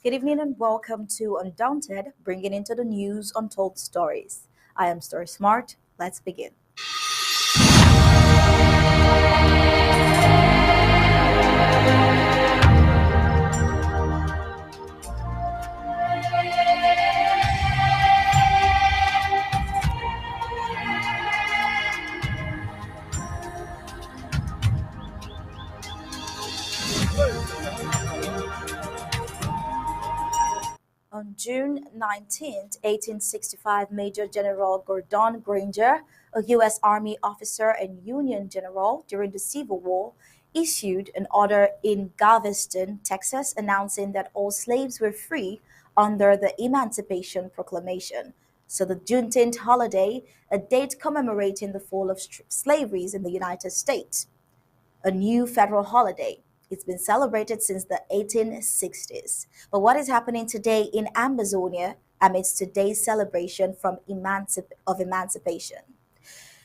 Good evening and welcome to Undaunted, bringing into the news untold stories. I am Story Smart. Let's begin. On June 19, 1865, Major General Gordon Granger, a U.S. Army officer and Union general during the Civil War, issued an order in Galveston, Texas, announcing that all slaves were free under the Emancipation Proclamation. So the Juneteenth holiday, a date commemorating the fall of slavery in the United States, a new federal holiday. It's been celebrated since the 1860s. But what is happening today in Amazonia amidst today's celebration of emancipation?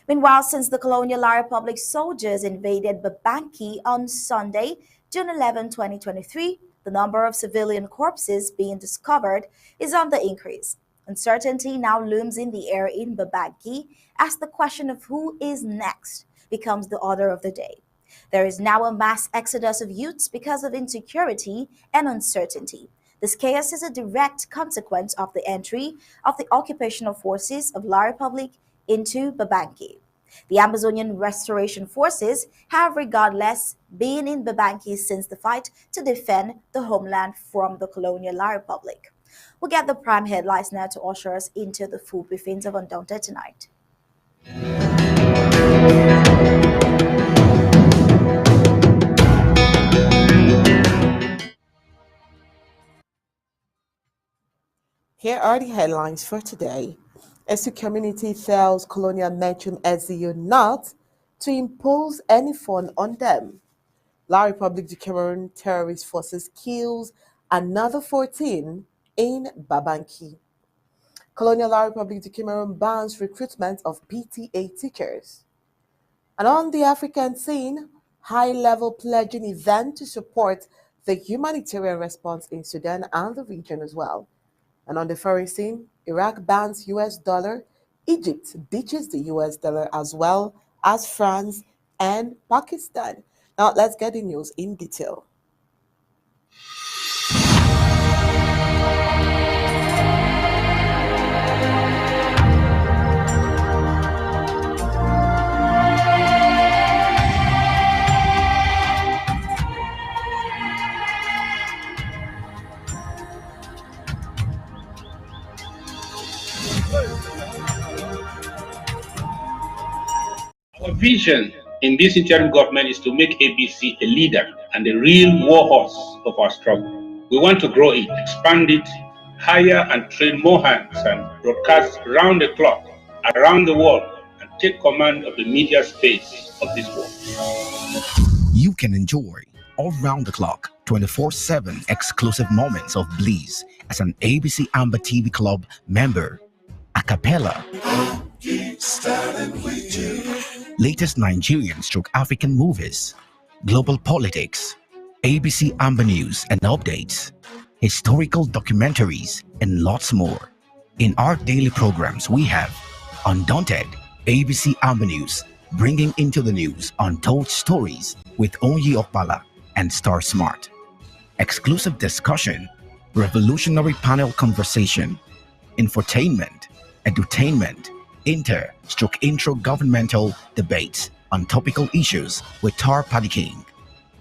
Meanwhile, since the colonial La Republic soldiers invaded Babanki on Sunday, June 11, 2023, the number of civilian corpses being discovered is on the increase. Uncertainty now looms in the air in Babanki as the question of who is next becomes the order of the day. There is now a mass exodus of youths because of insecurity and uncertainty. This chaos is a direct consequence of the entry of the occupational forces of La Republic into Babanki. The Amazonian Restoration Forces have, regardless, been in Babanki since the fight to defend the homeland from the colonial La Republic. We'll get the prime headlines now to usher us into the full briefings of Undaunted tonight. Here are the headlines for today. As the community tells colonial mention SDU not to impose any fund on them. La Republic du Cameroon terrorist forces kills another 14 in Babanki. Colonial La Republic du Cameroon bans recruitment of PTA teachers. And on the African scene, high-level pledging event to support the humanitarian response in Sudan and the region as well. And on the foreign scene, Iraq bans US dollar, Egypt ditches the US dollar as well as France and Pakistan. Now let's get the news in detail. Our vision in this interim government is to make ABC a leader and a real war horse of our struggle. We want to grow it, expand it, hire and train more hands, and broadcast round the clock, around the world, and take command of the media space of this world. You can enjoy all round the clock, 24/7 exclusive moments of bliss as an ABC Amba TV Club member. A cappella. Latest Nigerian/African movies, global politics, ABC Amba News and updates, historical documentaries, and lots more. In our daily programs, we have Undaunted, ABC Amba News, bringing into the news untold stories with Onyi Okpala and Star Smart. Exclusive discussion, revolutionary panel conversation, infotainment, edutainment, intro governmental debates on topical issues with Tar Paddy King,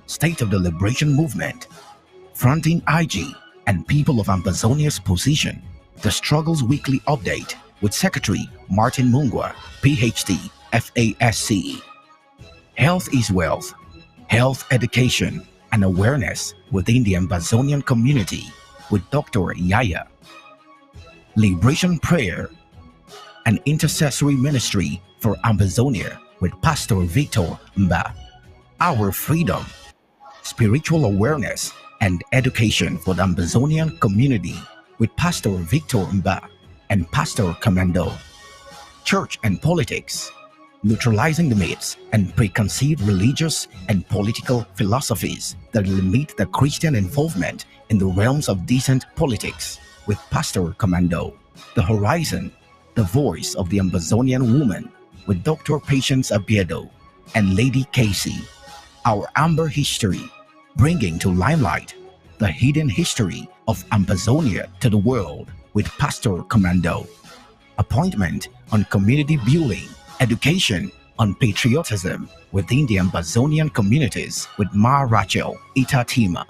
State of the Liberation Movement, Fronting IG and People of Ambazonia's Position, The Struggles Weekly Update with Secretary Martin Mungwa, PhD, FASC, Health is Wealth, Health Education and Awareness within the Ambazonian Community with Dr. Yaya, Liberation Prayer, an intercessory ministry for Ambazonia with Pastor Victor Amba, Our Freedom, Spiritual Awareness and Education for the Ambazonian Community with Pastor Victor Amba and Pastor Commando, Church and Politics, neutralizing the myths and preconceived religious and political philosophies that limit the Christian involvement in the realms of decent politics, with Pastor Commando, The Horizon, the voice of the Amazonian woman, with Dr. Patience Abiedo, and Lady Casey, Our Amber History, bringing to limelight the hidden history of Amazonia to the world, with Pastor Commando, appointment on community building, education on patriotism within the Amazonian communities with Ma Rachel Itatima,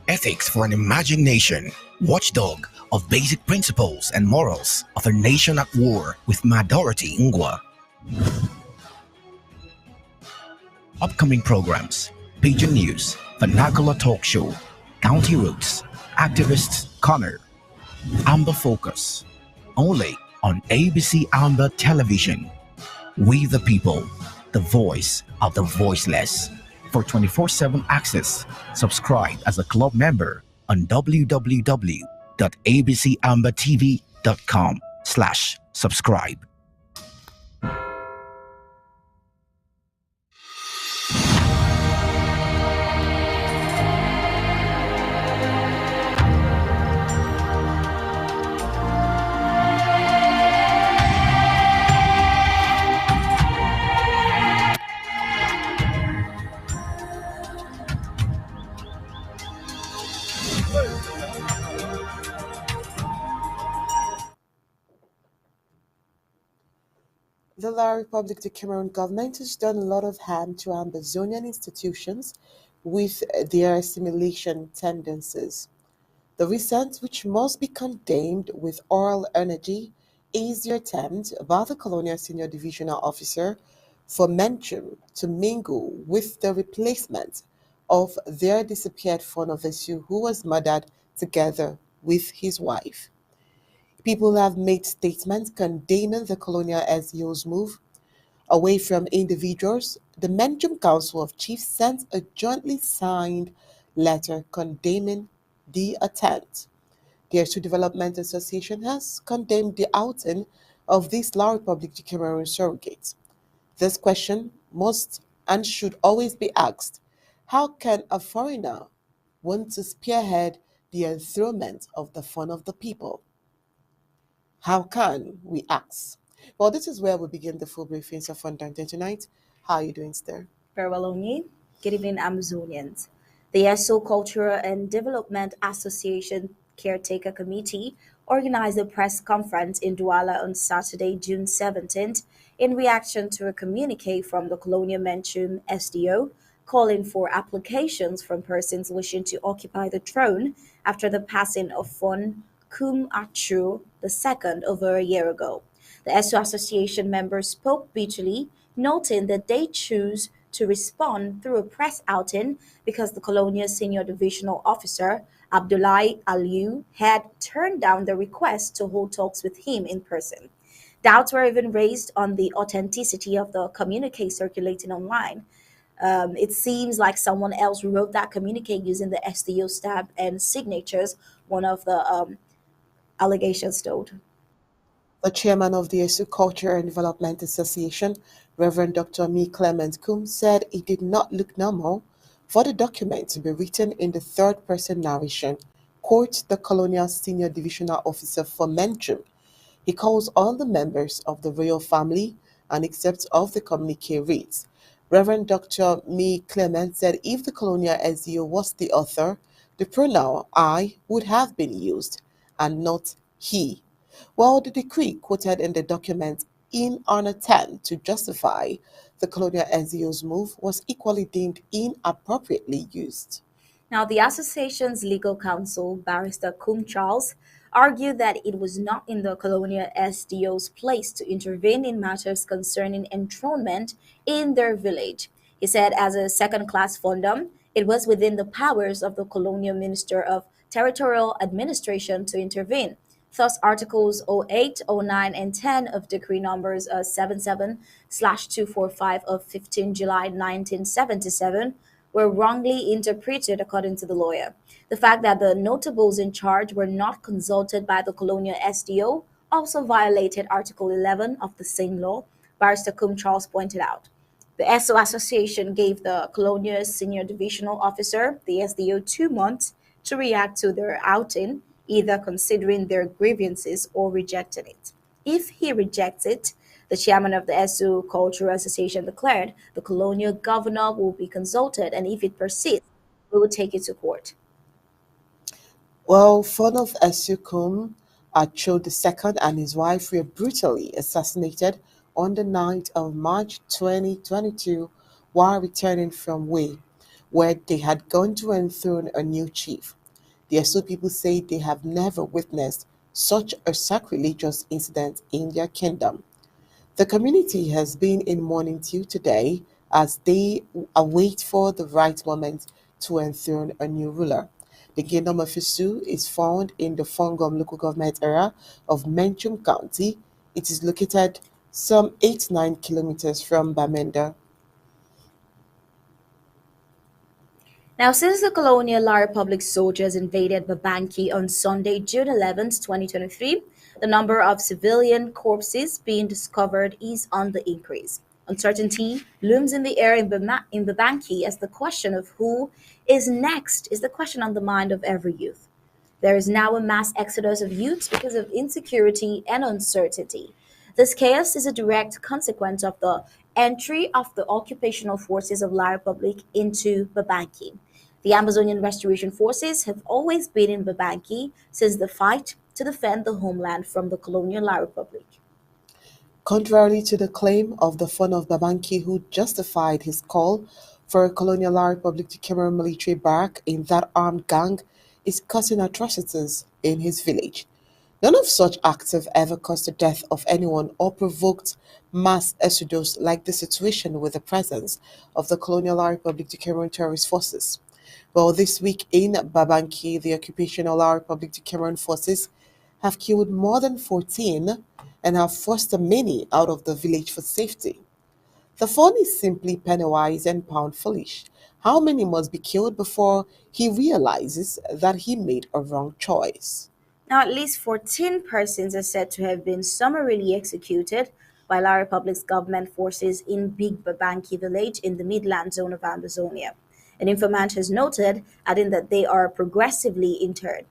ethics for an imagined nation, watchdog of basic principles and morals of a nation at war with Ma Dorothy Ngwa. Upcoming programs: Pigeon News, Vernacular Talk Show, County Roots, Activists Corner, Amba Focus, only on ABC Amba Television. We the people, the voice of the voiceless. For 24/7 access, subscribe as a club member on www.abcambatv.com/subscribe. The La Republic of Cameroon government has done a lot of harm to Amazonian institutions with their assimilation tendencies. The recent, which must be condemned with oral energy, is the attempt by the colonial senior divisional officer for Menchum to mingle with the replacement of their disappeared Fonovesu who was murdered together with his wife. People have made statements condemning the colonial SEO's move away from individuals. The Menchum Council of Chiefs sent a jointly signed letter condemning the attempt. The Issue Development Association has condemned the outing of this La Republic du Cameroon surrogate. This question must and should always be asked: how can a foreigner want to spearhead the enthronement of the fun of the people? How can we ask? Well, this is where we begin the full briefings of Fundante tonight. How are you doing, Sir? Farewell Onye. Good evening, Amazonians. The ESO Cultural and Development Association Caretaker Committee organized a press conference in Douala on Saturday, June 17th, in reaction to a communique from the Colonial Mention SDO calling for applications from persons wishing to occupy the throne after the passing of Fon Kum Achu II over a year ago. The ESO Association members spoke bitterly, noting that they choose to respond through a press outing because the colonial senior divisional officer, Abdullahi Aliu, had turned down the request to hold talks with him in person. Doubts were even raised on the authenticity of the communique circulating online. It seems like someone else wrote that communique using the SDO stamp and signatures, one of the allegations told. The chairman of the ESU Culture and Development Association, Reverend Dr. Me Clement Kum, said it did not look normal for the document to be written in the third person narration. Quote the colonial senior divisional officer for Menchum. He calls all the members of the royal family and accepts of the communique reads. Reverend Dr. Me Clement said if the colonial SEO was the author, the pronoun I would have been used and not he. Well, the decree quoted in the document in an attempt to justify the colonial SEO's move was equally deemed inappropriately used. Now, the association's legal counsel, Barrister Kum Charles, argued that it was not in the colonial SDO's place to intervene in matters concerning enthronement in their village. He said, as a second class fundum, it was within the powers of the colonial minister of territorial administration to intervene. Thus, Articles '08, '09, and 10 of Decree Numbers 77/245 of 15 July 1977 were wrongly interpreted, according to the lawyer. The fact that the notables in charge were not consulted by the colonial SDO also violated Article 11 of the same law, Barrister Cum Charles pointed out. The ESO Association gave the Colonial Senior Divisional Officer, the SDO, 2 months to react to their outing, either considering their grievances or rejecting it. If he rejects it, the chairman of the ESO Cultural Association declared the colonial governor will be consulted, and if it persists, we will take it to court. Well, son of Esukum Acho II and his wife were brutally assassinated on the night of March 2022 while returning from Way, where they had gone to enthrone a new chief. The Esu people say they have never witnessed such a sacrilegious incident in their kingdom. The community has been in mourning till today as they await for the right moment to enthrone a new ruler. The kingdom of Isu is found in the Fongom local government area of Menchum County. It is located some 8 9 kilometers from Bamenda. Now, since the colonial La Republic soldiers invaded Babanki on Sunday, June 11th, 2023, the number of civilian corpses being discovered is on the increase. Uncertainty looms in the air in Babanki as the question of who is next is the question on the mind of every youth. There is now a mass exodus of youths because of insecurity and uncertainty. This chaos is a direct consequence of the entry of the occupational forces of La Republic into Babanki. The Amazonian Restoration Forces have always been in Babanki since the fight to defend the homeland from the colonial La Republic. Contrary to the claim of the son of Babanki, who justified his call for a colonial La Republic to Cameroon military barrack in that armed gang is causing atrocities in his village. None of such acts have ever caused the death of anyone or provoked mass exodus like the situation with the presence of the colonial La Republic to Cameroon terrorist forces. Well, this week in Babanki, the occupational La Republic to Cameroon forces have killed more than 14 and have forced many out of the village for safety. The phone is simply penny-wise and pound-foolish. How many must be killed before he realizes that he made a wrong choice? Now, at least 14 persons are said to have been summarily executed by La Republic's government forces in Big Babanki village in the Midland zone of Amazonia. An informant has noted, adding that they are progressively interred.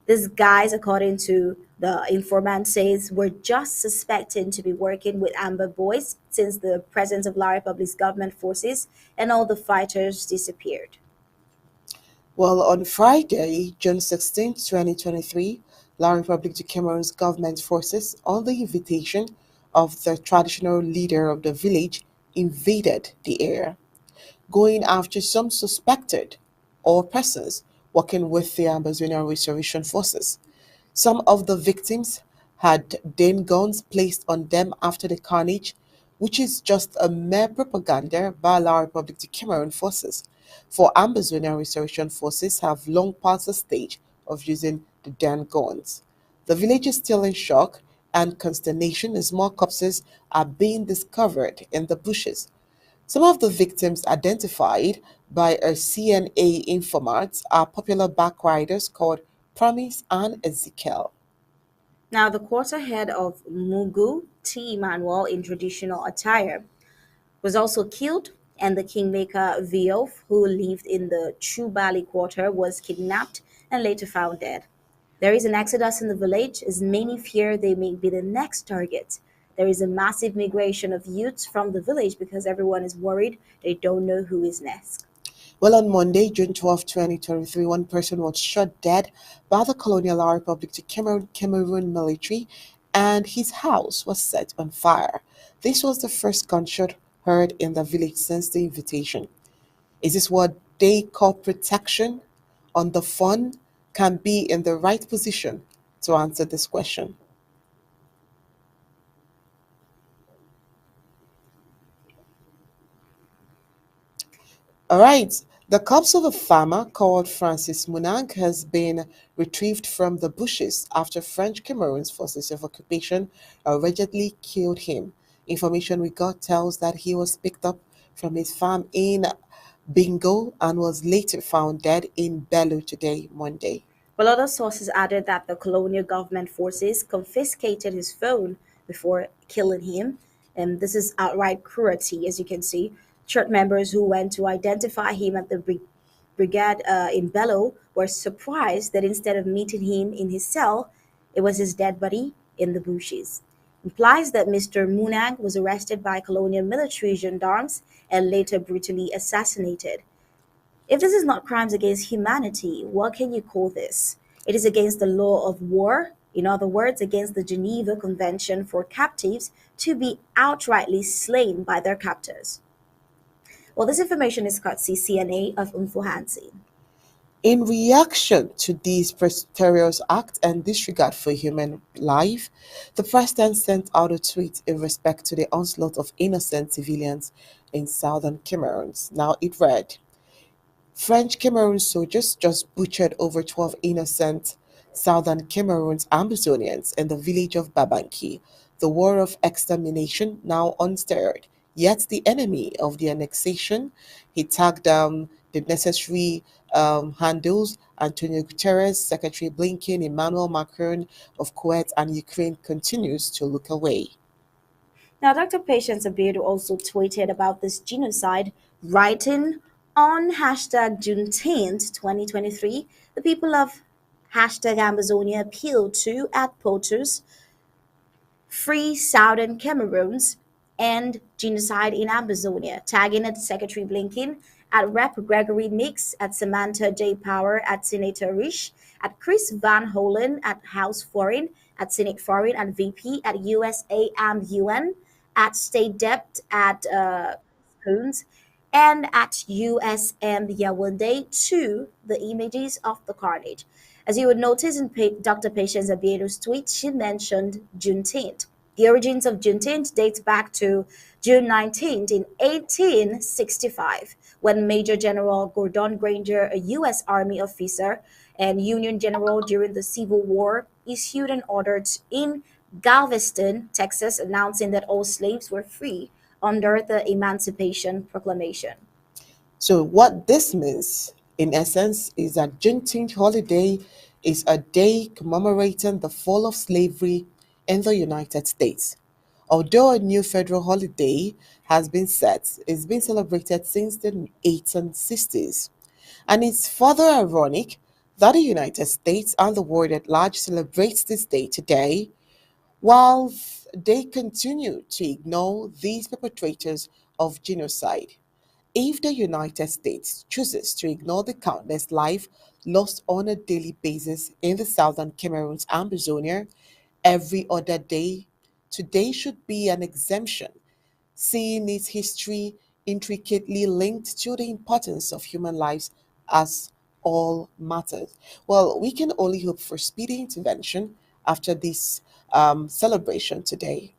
These guys, according to the informant, says were just suspected to be working with Amba boys since the presence of La Republic's government forces and all the fighters disappeared. Well, on Friday, June 16, 2023, La Republic de Cameroon's government forces, on the invitation of the traditional leader of the village, invaded the area, going after some suspected or persons working with the Amazonian Restoration Forces. Some of the victims had then guns placed on them after the carnage, which is just a mere propaganda by La Republic de Cameroon forces. For Amazonian Restoration Forces have long passed the stage of using the damn guns. The village is still in shock and consternation as more corpses are being discovered in the bushes. Some of the victims identified by a CNA informant are popular backriders called Promise and Ezekiel. Now, the quarterhead of Mugu T. Manuel in traditional attire was also killed, and the kingmaker Viof, who lived in the Chubali quarter, was kidnapped and later found dead. There is an exodus in the village as many fear they may be the next target. There is a massive migration of youths from the village because everyone is worried they don't know who is next. Well, on Monday, June 12, 2023, one person was shot dead by the Colonial La Republic to Cameroon military, and his house was set on fire. This was the first gunshot heard in the village since the invitation. Is this what they call protection? On the phone can be in the right position to answer this question. All right. The corpse of a farmer called Francis Munang has been retrieved from the bushes after French Cameroon's forces of occupation allegedly killed him. Information we got tells that he was picked up from his farm in Bingo and was later found dead in Bellu today, Monday. While other sources added that the colonial government forces confiscated his phone before killing him, And this is outright cruelty, as you can see. Church members who went to identify him at the brigade in Bello were surprised that instead of meeting him in his cell, it was his dead body in the bushes. Implies that Mr. Munang was arrested by colonial military gendarmes and later brutally assassinated. If this is not crimes against humanity, what can you call this? It is against the law of war, in other words, against the Geneva Convention for captives to be outrightly slain by their captors. Well, this information is courtesy CNA of Umfuhansi. In reaction to these preposterous acts and disregard for human life, the president sent out a tweet in respect to the onslaught of innocent civilians in southern Cameroon. Now it read, French Cameroon soldiers just butchered over 12 innocent southern Cameroon's Ambazonians in the village of Babanki. The war of extermination now unstirred. Yet the enemy of the annexation, he tagged the necessary handles Antonio Guterres, Secretary Blinken, Emmanuel Macron of Kuwait, and Ukraine continues to look away. Now, Dr. Patience Abidu also tweeted about this genocide, writing on hashtag Juneteenth 2023, the people of hashtag Amazonia appeal to at POTUS Free Southern Cameroons and Genocide in Amazonia, tagging at Secretary Blinken, at Rep. Gregory Mix, at Samantha J. Power, at Senator Risch, at Chris Van Hollen, at House Foreign, at Senate Foreign, at VP, at USA and UN, at State Dept, at Coons, and at USM Yaoundé to the images of the carnage. As you would notice in Dr. Patience Abiedo's tweet, she mentioned Juneteenth. The origins of Juneteenth dates back to June 19th in 1865, when Major General Gordon Granger, a U.S. Army officer and Union general during the Civil War, issued an order in Galveston, Texas, announcing that all slaves were free under the Emancipation Proclamation. So, what this means, in essence, is that Juneteenth holiday is a day commemorating the fall of slavery in the United States. Although a new federal holiday has been set, it's been celebrated since the 1860s. And it's further ironic that the United States and the world at large celebrates this day today, while they continue to ignore these perpetrators of genocide. If the United States chooses to ignore the countless lives lost on a daily basis in the southern Cameroon's Amazonia every other day, today should be an exemption, seeing its history intricately linked to the importance of human lives as all matters. Well, we can only hope for speedy intervention after this celebration today.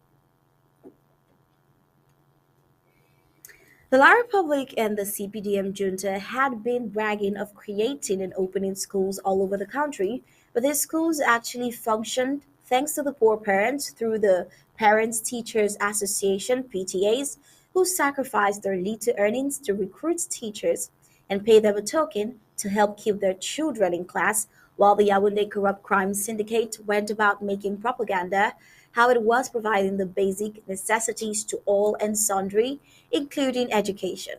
The La Republic and the CPDM junta had been bragging of creating and opening schools all over the country, but these schools actually functioned thanks to the poor parents through the Parents Teachers Association (PTAs), who sacrificed their little earnings to recruit teachers and pay them a token to help keep their children in class, while the Yaoundé Corrupt Crime Syndicate went about making propaganda how it was providing the basic necessities to all and sundry, including education.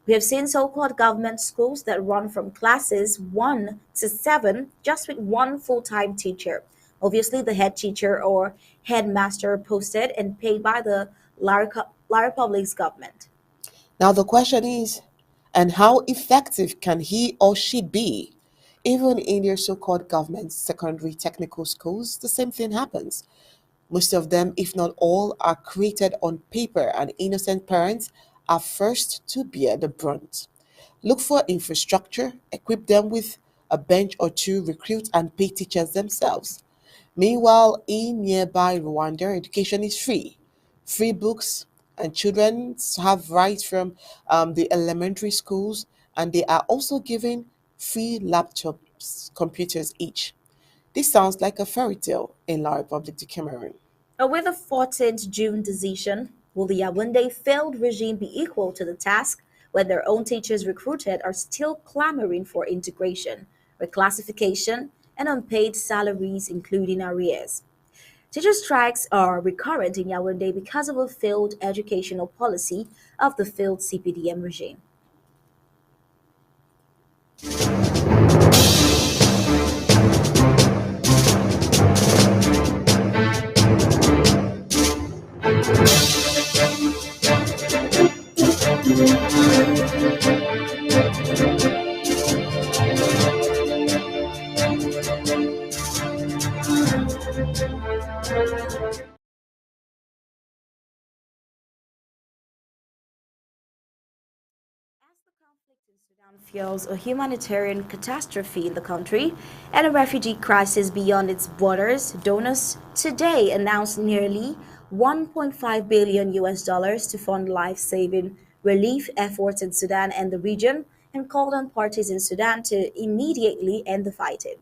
We have seen so called government schools that run from classes 1 to 7 just with one full time teacher. Obviously, the head teacher or headmaster posted and paid by the La Republic's government. Now, the question is, and how effective can he or she be? Even in their so called government secondary technical schools, the same thing happens. Most of them, if not all, are created on paper, and innocent parents are first to bear the brunt. Look for infrastructure, equip them with a bench or two, recruit and pay teachers themselves. Meanwhile, in nearby Rwanda, education is free. Free books, and children have rights from the elementary schools, and they are also given free laptops, computers each. This sounds like a fairy tale in La Republic du Cameroon. With a 14th June decision, will the Yaoundé failed regime be equal to the task when their own teachers recruited are still clamoring for integration, reclassification, and unpaid salaries, including arrears? Teacher strikes are recurrent in Yaoundé because of a failed educational policy of the failed CPDM regime. As the conflict in Sudan fuels a humanitarian catastrophe in the country and a refugee crisis beyond its borders, donors today announced nearly 1.5 billion US dollars to fund life-saving relief efforts in Sudan and the region and called on parties in Sudan to immediately end the fighting.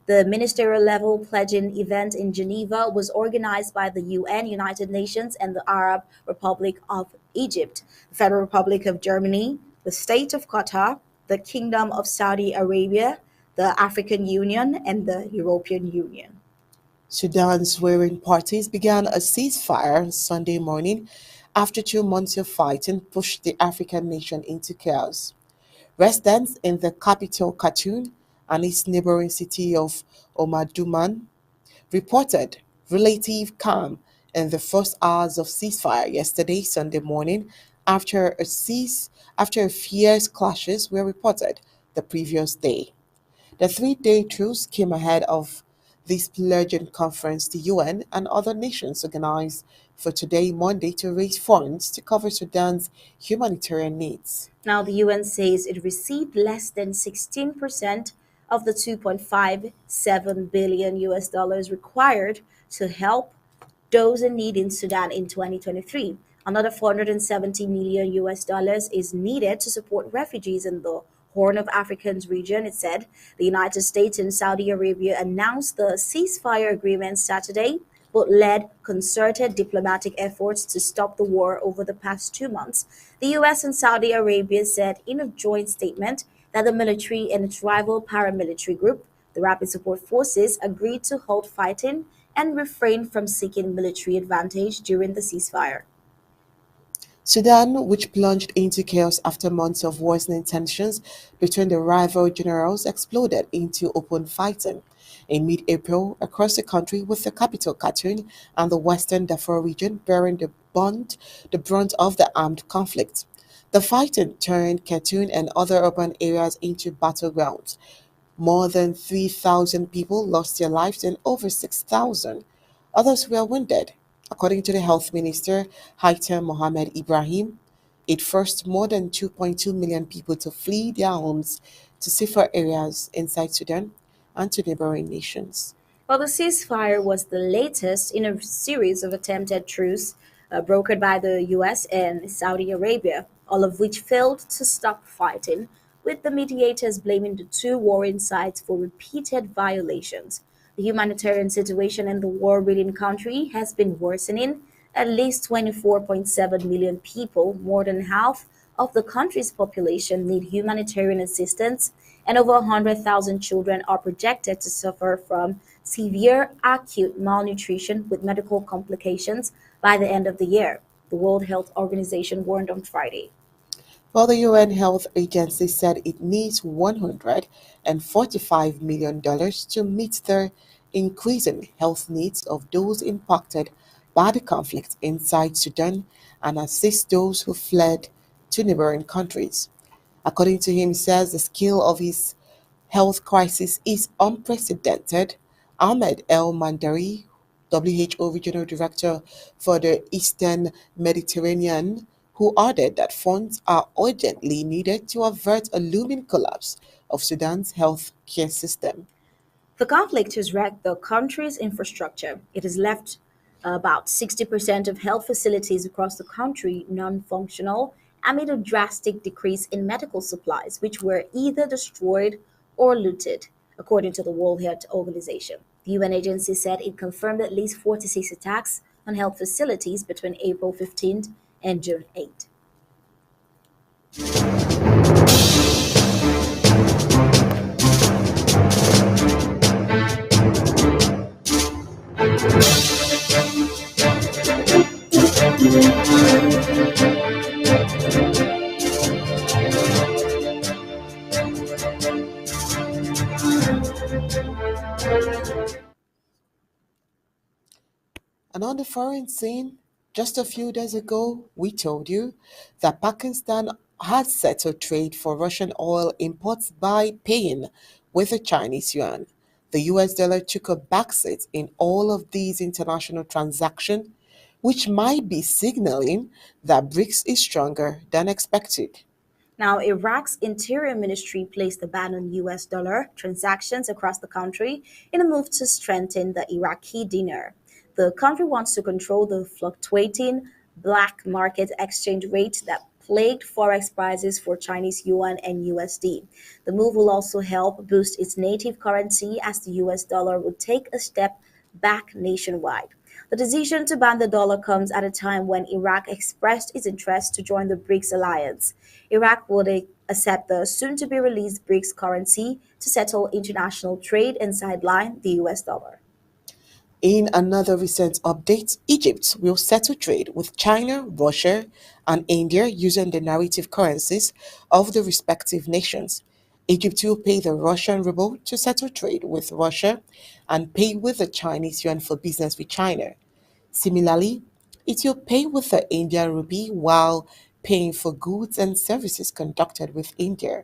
The ministerial level pledging event in Geneva was organized by the UN, United Nations, and the Arab Republic of Egypt, the Federal Republic of Germany, the State of Qatar, the Kingdom of Saudi Arabia, the African Union, and the European Union. Sudan's warring parties began a ceasefire Sunday morning after 2 months of fighting pushed the African nation into chaos. Residents in the capital Khartoum and its neighboring city of Omdurman reported relative calm in the first hours of ceasefire yesterday Sunday morning after fierce clashes were reported the previous day. The 3 day truce came ahead of this pledging conference the UN and other nations organized for today, Monday, to raise funds to cover Sudan's humanitarian needs. Now, the UN says it received less than 16% of the 2.57 billion US dollars required to help those in need in Sudan in 2023. Another 470 million US dollars is needed to support refugees in the Horn of Africa's region, it said. The United States and Saudi Arabia announced the ceasefire agreement Saturday, but led concerted diplomatic efforts to stop the war over the past 2 months. The US and Saudi Arabia said in a joint statement that the military and its rival paramilitary group, the Rapid Support Forces, agreed to halt fighting and refrain from seeking military advantage during the ceasefire. Sudan, which plunged into chaos after months of worsening tensions between the rival generals, exploded into open fighting in mid April across the country, with the capital Khartoum and the western Darfur region bearing the brunt of the armed conflict. The fighting turned Khartoum and other urban areas into battlegrounds. More than 3,000 people lost their lives and over 6,000 others were wounded. According to the health minister, Haitham Mohamed Ibrahim, it forced more than 2.2 million people to flee their homes to safer areas inside Sudan and to neighboring nations. Well, the ceasefire was the latest in a series of attempted truce brokered by the US and Saudi Arabia, all of which failed to stop fighting, with the mediators blaming the two warring sides for repeated violations. The humanitarian situation in the war ridden country has been worsening. At least 24.7 million people, more than half of the country's population, need humanitarian assistance, and over 100,000 children are projected to suffer from severe acute malnutrition with medical complications by the end of the year, the World Health Organization warned on Friday. While the UN Health Agency said it needs $145 million to meet the increasing health needs of those impacted by the conflict inside Sudan and assist those who fled to neighboring countries. According to him, he says the scale of his health crisis is unprecedented. Ahmed El Mandari, WHO Regional Director for the Eastern Mediterranean, who added that funds are urgently needed to avert a looming collapse of Sudan's health care system. The conflict has wrecked the country's infrastructure. It has left about 60% of health facilities across the country non functional amid a drastic decrease in medical supplies, which were either destroyed or looted, according to the World Health Organization. The UN agency said it confirmed at least 46 attacks on health facilities between April 15th and June 8th. And on the foreign scene, just a few days ago, we told you that Pakistan had settled trade for Russian oil imports by paying with the Chinese yuan. The US dollar took a backseat in all of these international transactions, which might be signaling that BRICS is stronger than expected. Now, Iraq's Interior Ministry placed a ban on US dollar transactions across the country in a move to strengthen the Iraqi dinar. The country wants to control the fluctuating black market exchange rate that plagued forex prices for Chinese yuan and USD. The move will also help boost its native currency as the US dollar will take a step back nationwide. The decision to ban the dollar comes at a time when Iraq expressed its interest to join the BRICS alliance. Iraq would accept the soon to be released BRICS currency to settle international trade and sideline the US dollar. In another recent update, Egypt will settle trade with China, Russia, and India using the narrative currencies of the respective nations. Egypt will pay the Russian ruble to settle trade with Russia and pay with the Chinese yuan for business with China. Similarly, it will pay with the Indian rupee while paying for goods and services conducted with India.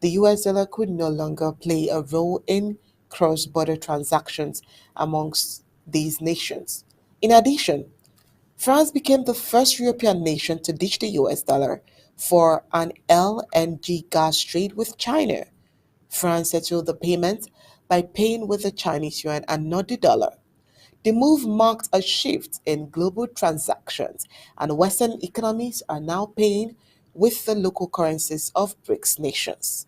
The US dollar could no longer play a role in cross border transactions amongst these nations. In addition, France became the first European nation to ditch the US dollar for an LNG gas trade with China. France settled the payment by paying with the Chinese yuan and not the dollar. The move marked a shift in global transactions, and Western economies are now paying with the local currencies of BRICS nations.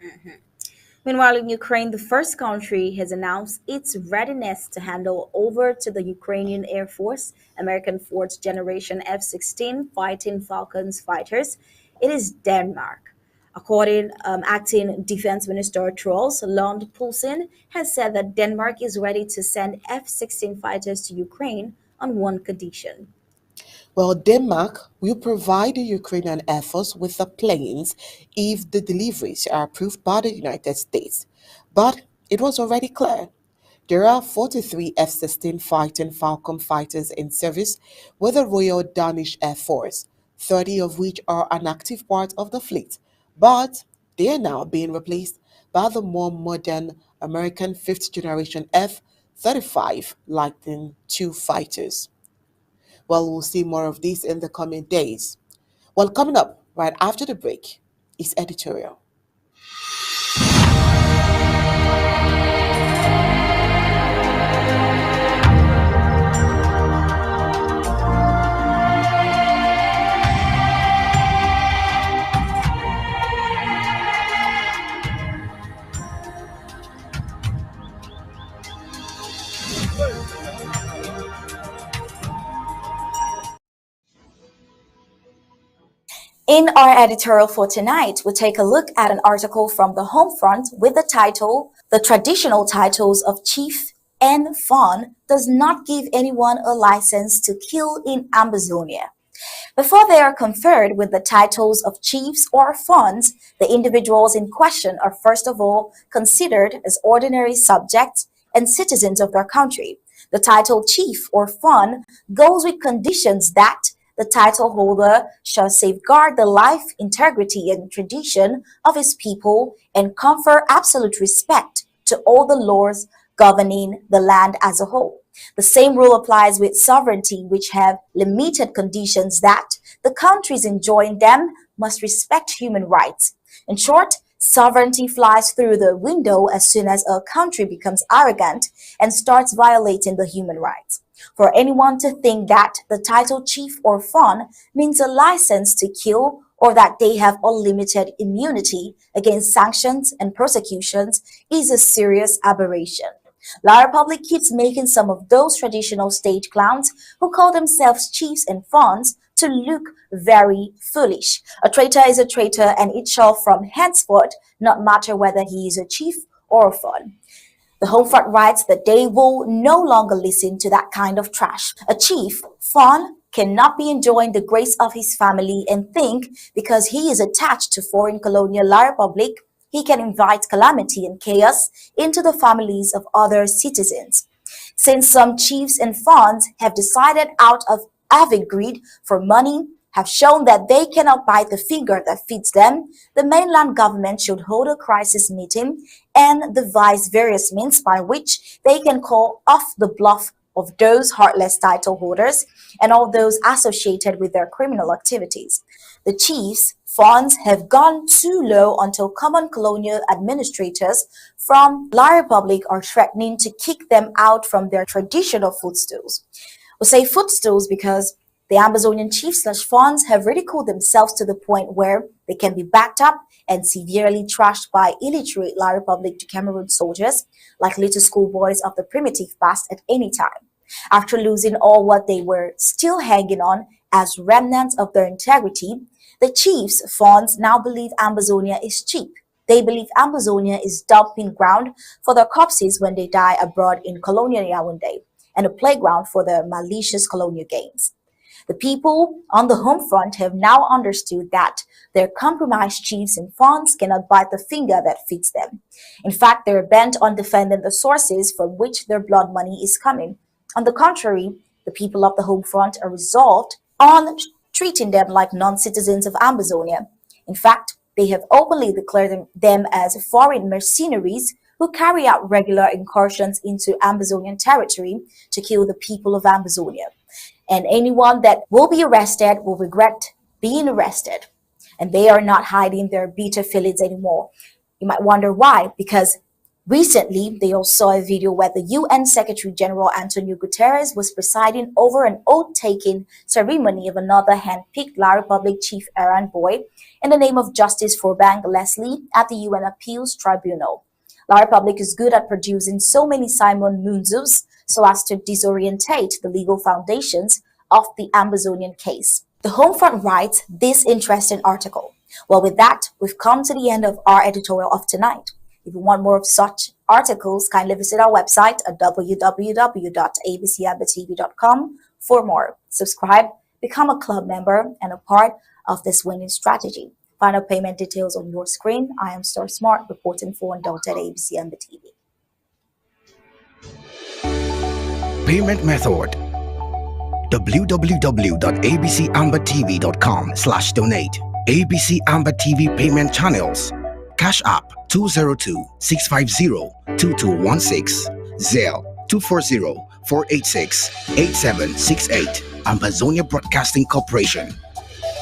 Meanwhile, in Ukraine, the first country has announced its readiness to handle over to the Ukrainian Air Force American fourth generation F 16 Fighting Falcons fighters. It is Denmark. Acting Defense Minister Troels Lund Poulsen has said that Denmark is ready to send F 16 fighters to Ukraine on one condition. Well, Denmark will provide the Ukrainian Air Force with the planes if the deliveries are approved by the United States. But it was already clear there are 43 F 16 Fighting Falcon fighters in service with the Royal Danish Air Force, 30 of which are an active part of the fleet. But they are now being replaced by the more modern American fifth generation F 35 Lightning II fighters. Well, we'll see more of this in the coming days. Well, coming up right after the break is editorial. In our editorial for tonight, we'll take a look at an article from the Homefront with the title, The Traditional Titles of Chief and Fawn Does Not Give Anyone a License to Kill in Amazonia. Before they are conferred with the titles of chiefs or fawns, the individuals in question are first of all considered as ordinary subjects and citizens of their country. The title chief or fawn goes with conditions that the title holder shall safeguard the life, integrity, and tradition of his people and confer absolute respect to all the laws governing the land as a whole. The same rule applies with sovereignty, which have limited conditions that the countries enjoying them must respect human rights. In short, sovereignty flies through the window as soon as a country becomes arrogant and starts violating the human rights. For anyone to think that the title chief or fawn means a license to kill or that they have unlimited immunity against sanctions and prosecutions is a serious aberration. La Republic keeps making some of those traditional stage clowns who call themselves chiefs and fawns to look very foolish. A traitor is a traitor, and it shall from henceforth not matter whether he is a chief or a fawn. The Homefront writes that they will no longer listen to that kind of trash. A chief, fawn, cannot be enjoying the grace of his family and think because he is attached to foreign colonial La Republic, he can invite calamity and chaos into the families of other citizens. Since some chiefs and funds have decided out of avid greed for money, have shown that they cannot bite the finger that feeds them, the mainland government should hold a crisis meeting and devise various means by which they can call off the bluff of those heartless title holders and all those associated with their criminal activities. The chiefs' funds have gone too low until common colonial administrators from La Republic are threatening to kick them out from their traditional footstools. We say footstools because the Amazonian chiefs slash funds have ridiculed themselves to the point where they can be backed up and severely trashed by illiterate La Republic de Cameroon soldiers like little schoolboys of the primitive past at any time. After losing all what they were still hanging on as remnants of their integrity, the chiefs' funds now believe Amazonia is cheap. They believe Amazonia is dumping ground for their corpses when they die abroad in colonial Yaoundé and a playground for their malicious colonial games. The people on the home front have now understood that their compromised chiefs and funds cannot bite the finger that feeds them. In fact, they're bent on defending the sources from which their blood money is coming. On the contrary, the people of the home front are resolved on treating them like non-citizens of Amazonia. In fact, they have openly declared them as foreign mercenaries who carry out regular incursions into Amazonian territory to kill the people of Amazonia. And anyone that will be arrested will regret being arrested. And they are not hiding their bitter feelings anymore. You might wonder why, because recently they all saw a video where the UN Secretary General Antonio Guterres was presiding over an oath-taking ceremony of another hand-picked La Republic chief errand boy in the name of Justice for Bang Leslie at the UN Appeals Tribunal. La Republic is good at producing so many Simon Munzos so as to disorientate the legal foundations of the Amazonian case. The Homefront writes this interesting article. Well, with that, we've come to the end of our editorial of tonight. If you want more of such articles, kindly visit our website at www.abcambertv.com for more. Subscribe, become a club member, and a part of this winning strategy. Final payment details on your screen. I am Star Smart, reporting for Undaunted ABC Amber TV. Payment method: www.abcambertv.com/donate. ABC Amber TV payment channels: Cash App 202-650-2216, Zelle 240-486-8768, Amazonia Broadcasting Corporation.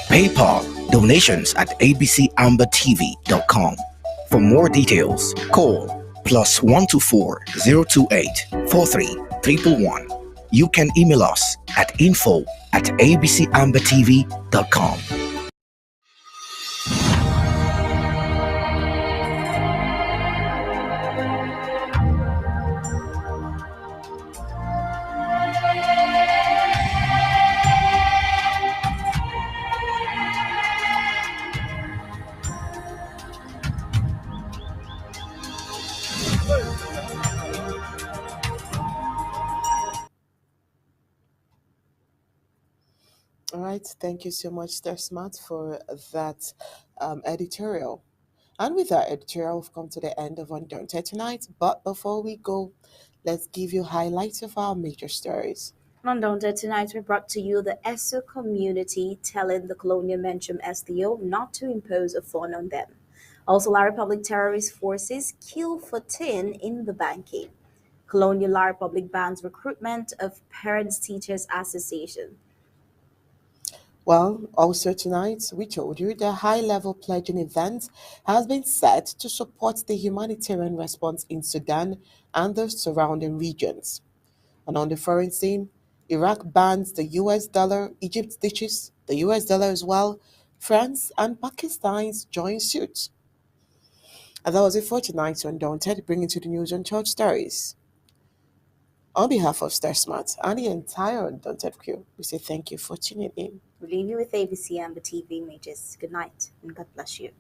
PayPal donations at abcambertv.com. For more details, call +124 028 43 111. You can email us at info@abcambertv.com. All right, thank you so much, Star Smart, for that editorial. And with that editorial, we've come to the end of Undaunted tonight. But before we go, let's give you highlights of our major stories. Undaunted tonight, we brought to you the ESO community telling the colonial Menchum SDO not to impose a fine on them. Also, La Republic terrorist forces kill 14 in the banking. Colonial La Republic bans recruitment of Parents Teachers Association. Well, also tonight, we told you the high-level pledging event has been set to support the humanitarian response in Sudan and the surrounding regions. And on the foreign scene, Iraq bans the US dollar, Egypt ditches the US dollar as well, France and Pakistan join suit. And that was it for tonight on Undaunted, bringing to the news on church stories. On behalf of Star Smart and the entire Undaunted crew, we say thank you for tuning in. We leave you with ABC Amber TV images. Good night and God bless you.